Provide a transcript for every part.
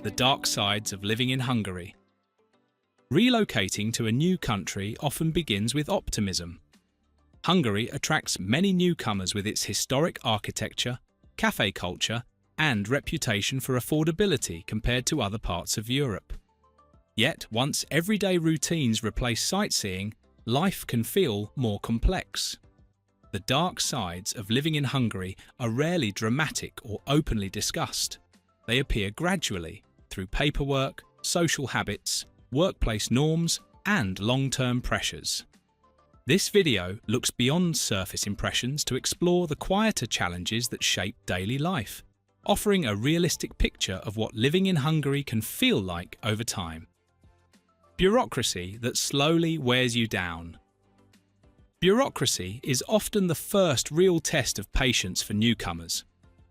The dark sides of living in Hungary. Relocating to a new country often begins with optimism. Hungary attracts many newcomers with its historic architecture, café culture, and reputation for affordability compared to other parts of Europe. Yet, once everyday routines replace sightseeing, life can feel more complex. The dark sides of living in Hungary are rarely dramatic or openly discussed. They appear gradually through paperwork, social habits, workplace norms, and long-term pressures. This video looks beyond surface impressions to explore the quieter challenges that shape daily life, offering a realistic picture of what living in Hungary can feel like over time. Bureaucracy that slowly wears you down. Bureaucracy is often the first real test of patience for newcomers.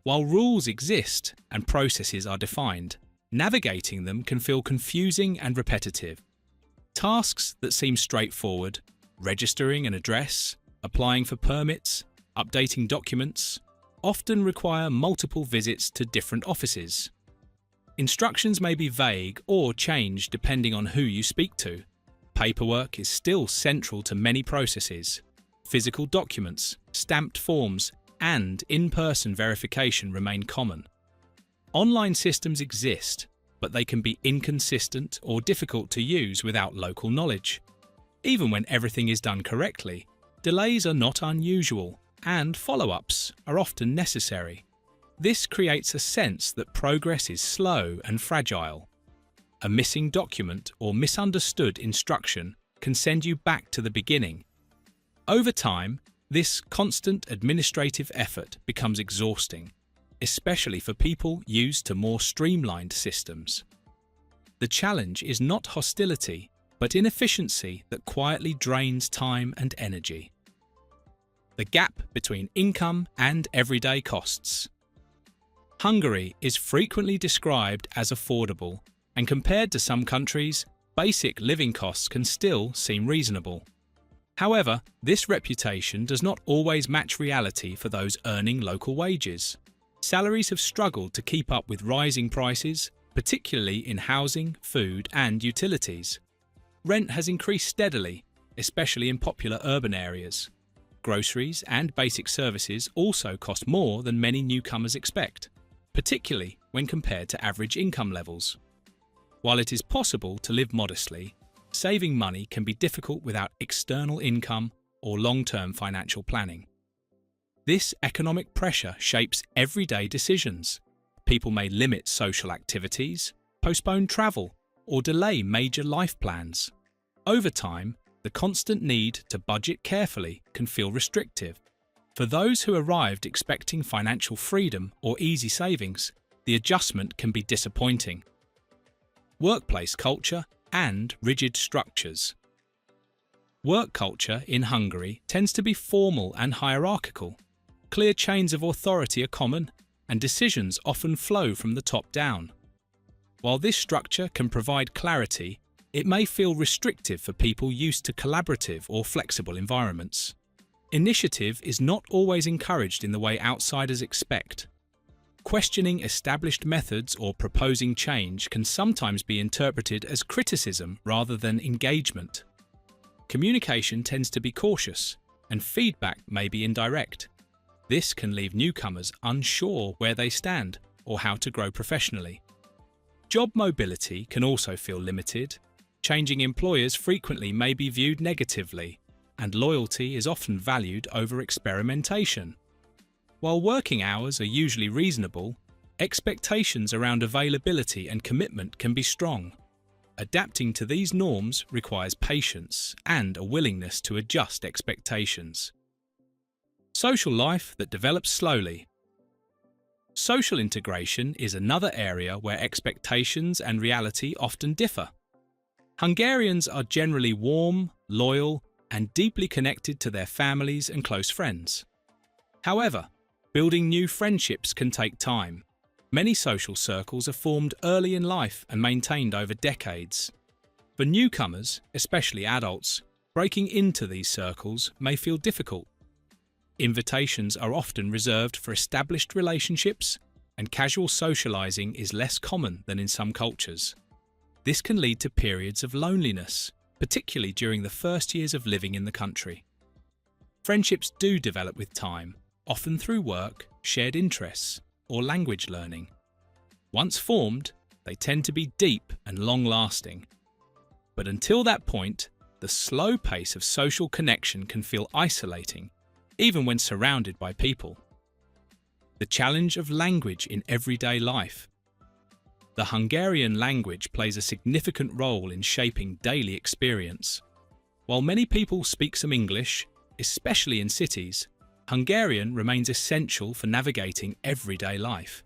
While rules exist and processes are defined, navigating them can feel confusing and repetitive. Tasks that seem straightforward, registering an address, applying for permits, updating documents, often require multiple visits to different offices. Instructions may be vague or change depending on who you speak to. Paperwork is still central to many processes. Physical documents, stamped forms, and in-person verification remain common. Online systems exist, but they can be inconsistent or difficult to use without local knowledge. Even when everything is done correctly, delays are not unusual, and follow-ups are often necessary. This creates a sense that progress is slow and fragile. A missing document or misunderstood instruction can send you back to the beginning. Over time, this constant administrative effort becomes exhausting, especially for people used to more streamlined systems. The challenge is not hostility, but inefficiency that quietly drains time and energy. The gap between income and everyday costs. Hungary is frequently described as affordable, and compared to some countries, basic living costs can still seem reasonable. However, this reputation does not always match reality for those earning local wages. Salaries have struggled to keep up with rising prices, particularly in housing, food, and utilities. Rent has increased steadily, especially in popular urban areas. Groceries and basic services also cost more than many newcomers expect, particularly when compared to average income levels. While it is possible to live modestly, saving money can be difficult without external income or long-term financial planning. This economic pressure shapes everyday decisions. People may limit social activities, postpone travel, or delay major life plans. Over time, the constant need to budget carefully can feel restrictive. For those who arrived expecting financial freedom or easy savings, the adjustment can be disappointing. Workplace culture and rigid structures. Work culture in Hungary tends to be formal and hierarchical. Clear chains of authority are common, and decisions often flow from the top down. While this structure can provide clarity, it may feel restrictive for people used to collaborative or flexible environments. Initiative is not always encouraged in the way outsiders expect. Questioning established methods or proposing change can sometimes be interpreted as criticism rather than engagement. Communication tends to be cautious, and feedback may be indirect. This can leave newcomers unsure where they stand or how to grow professionally. Job mobility can also feel limited. Changing employers frequently may be viewed negatively, and loyalty is often valued over experimentation. While working hours are usually reasonable, expectations around availability and commitment can be strong. Adapting to these norms requires patience and a willingness to adjust expectations. Social life that develops slowly. Social integration is another area where expectations and reality often differ. Hungarians are generally warm, loyal, and deeply connected to their families and close friends. However, building new friendships can take time. Many social circles are formed early in life and maintained over decades. For newcomers, especially adults, breaking into these circles may feel difficult. Invitations are often reserved for established relationships, and casual socializing is less common than in some cultures. This can lead to periods of loneliness, particularly during the first years of living in the country. Friendships do develop with time, often through work, shared interests, or language learning. Once formed, they tend to be deep and long-lasting. But until that point, the slow pace of social connection can feel isolating, even when surrounded by people. The challenge of language in everyday life. The Hungarian language plays a significant role in shaping daily experience. While many people speak some English, especially in cities, Hungarian remains essential for navigating everyday life.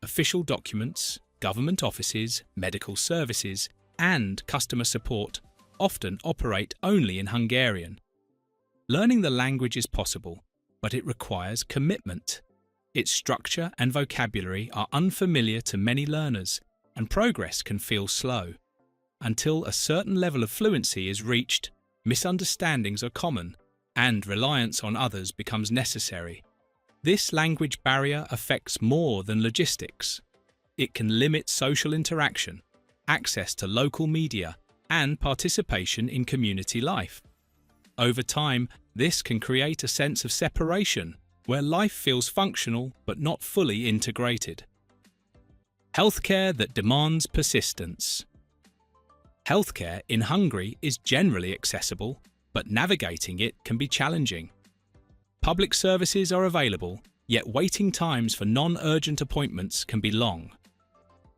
Official documents, government offices, medical services, and customer support often operate only in Hungarian. Learning the language is possible, but it requires commitment. Its structure and vocabulary are unfamiliar to many learners, and progress can feel slow. Until a certain level of fluency is reached, misunderstandings are common, and reliance on others becomes necessary. This language barrier affects more than logistics. It can limit social interaction, access to local media, and participation in community life. Over time, this can create a sense of separation, where life feels functional but not fully integrated. Healthcare that demands persistence. Healthcare in Hungary is generally accessible, but navigating it can be challenging. Public services are available, yet waiting times for non-urgent appointments can be long.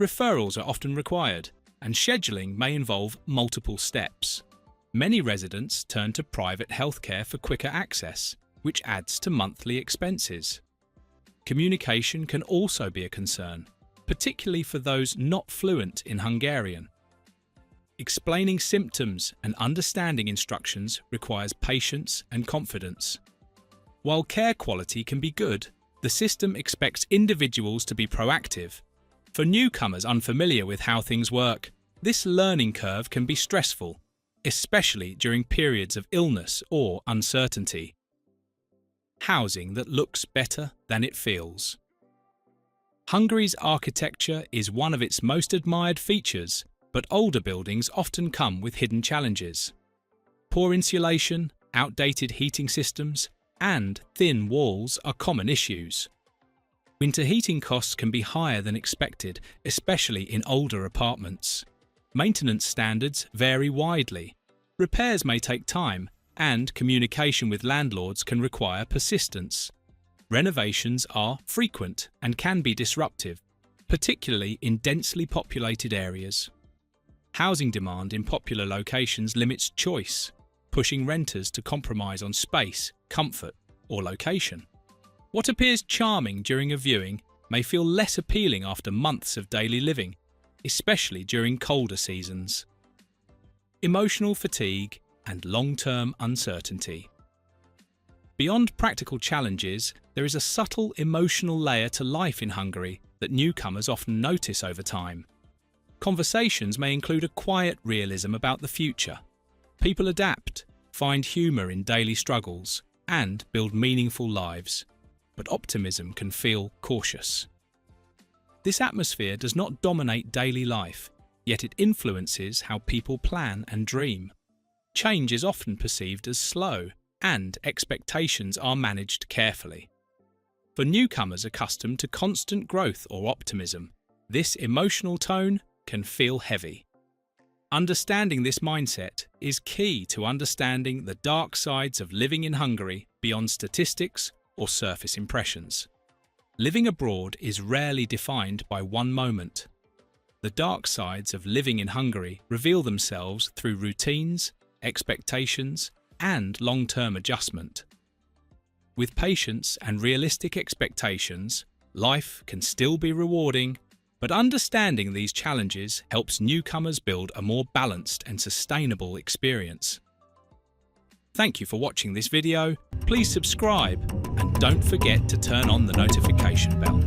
Referrals are often required, and scheduling may involve multiple steps. Many residents turn to private healthcare for quicker access, which adds to monthly expenses. Communication can also be a concern, particularly for those not fluent in Hungarian. Explaining symptoms and understanding instructions requires patience and confidence. While care quality can be good, the system expects individuals to be proactive. For newcomers unfamiliar with how things work, this learning curve can be stressful, especially during periods of illness or uncertainty. Housing that looks better than it feels. Hungary's architecture is one of its most admired features, but older buildings often come with hidden challenges. Poor insulation, outdated heating systems, and thin walls are common issues. Winter heating costs can be higher than expected, especially in older apartments. Maintenance standards vary widely. Repairs may take time, and communication with landlords can require persistence. Renovations are frequent and can be disruptive, particularly in densely populated areas. Housing demand in popular locations limits choice, pushing renters to compromise on space, comfort, or location. What appears charming during a viewing may feel less appealing after months of daily living, especially during colder seasons. Emotional fatigue and long-term uncertainty. Beyond practical challenges, there is a subtle emotional layer to life in Hungary that newcomers often notice over time. Conversations may include a quiet realism about the future. People adapt, find humour in daily struggles, and build meaningful lives. But optimism can feel cautious. This atmosphere does not dominate daily life, yet it influences how people plan and dream. Change is often perceived as slow, and expectations are managed carefully. For newcomers accustomed to constant growth or optimism, this emotional tone can feel heavy. Understanding this mindset is key to understanding the dark sides of living in Hungary beyond statistics or surface impressions. Living abroad is rarely defined by one moment. The dark sides of living in Hungary reveal themselves through routines, expectations, and long-term adjustment. With patience and realistic expectations, life can still be rewarding, but understanding these challenges helps newcomers build a more balanced and sustainable experience. Thank you for watching this video. Please subscribe and don't forget to turn on the notification bell.